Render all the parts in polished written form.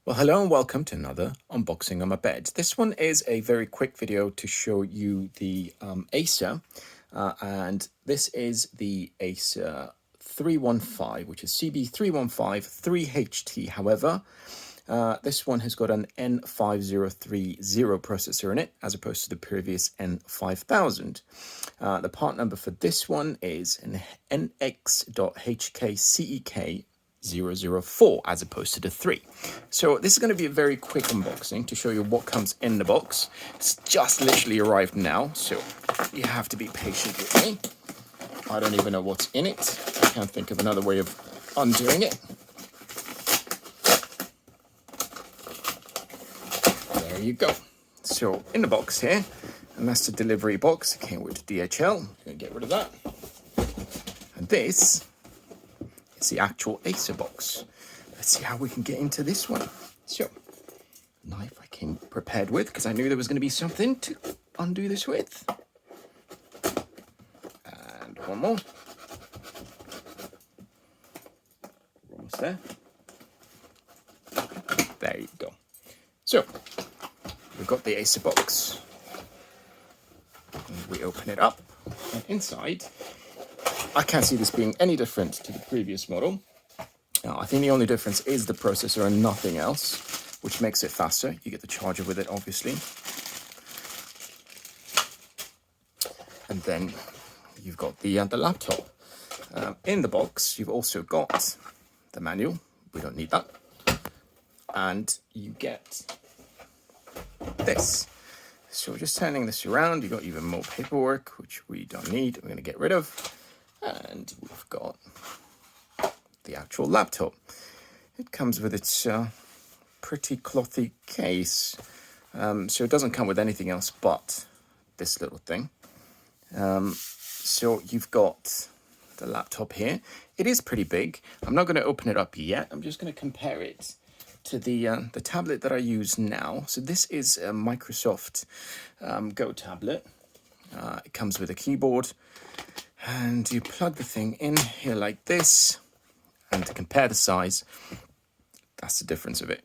Well, hello and welcome to another unboxing on my bed. This one is a very quick video to show you the Acer, and this is the Acer 315, which is CB315-3HT. However, this one has got an N5030 processor in it, as opposed to the previous N5000. The part number for this one is an NX.HKCEK.004 as opposed to the 3. So this is going to be a very quick unboxing to show you what comes in the box. It's just literally arrived now, so you have to be patient with me. I don't even know what's in it. I can't think of another way of undoing it. There you go. So in the box here, and that's the delivery box. It came with DHL. I'm going to get rid of that. And this is the actual Acer box. Let's see how we can get into this one. So, knife I came prepared with because I knew there was going to be something to undo this with. And one more. We're almost there. There you go. So, we've got the Acer box. And we open it up, and inside, I can't see this being any different to the previous model. I think the only difference is the processor and nothing else, which makes it faster. You get the charger with it, obviously. And then you've got the laptop. In the box, you've also got the manual. We don't need that. And you get this. So just turning this around, you've got even more paperwork, which we don't need. We're going to get rid of. And we've got the actual laptop. It comes with its pretty clothy case. So it doesn't come with anything else but this little thing. So you've got the laptop here. It is pretty big. I'm not going to open it up yet. I'm just going to compare it to the tablet that I use now. So this is a Microsoft Go tablet. It comes with a keyboard. And you plug the thing in here like this, and to compare the size, that's the difference of it.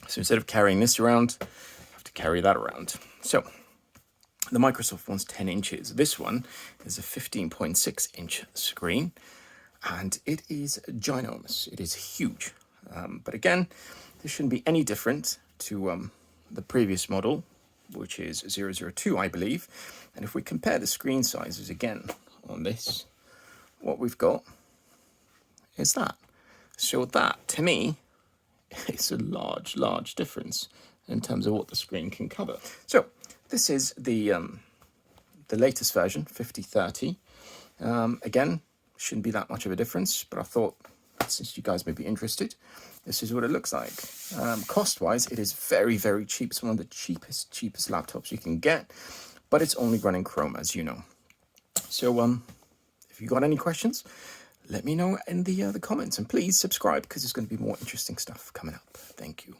So instead of carrying this around, I have to carry that around. So the Microsoft one's 10 inches. This one is a 15.6 inch screen, and it is ginormous. It is huge. But again, this shouldn't be any different to the previous model, which is 002, I believe. And if we compare the screen sizes again on this, what we've got is that. So that, to me, is a large difference in terms of what the screen can cover. So this is the latest version, 5030. Again, shouldn't be that much of a difference, but I thought, since you guys may be interested, this is what it looks like. Cost-wise, it is very cheap. It's one of the cheapest laptops you can get, but it's only running Chrome, as you know. So, if you got any questions, let me know in the comments, and please subscribe because there's going to be more interesting stuff coming up. Thank you.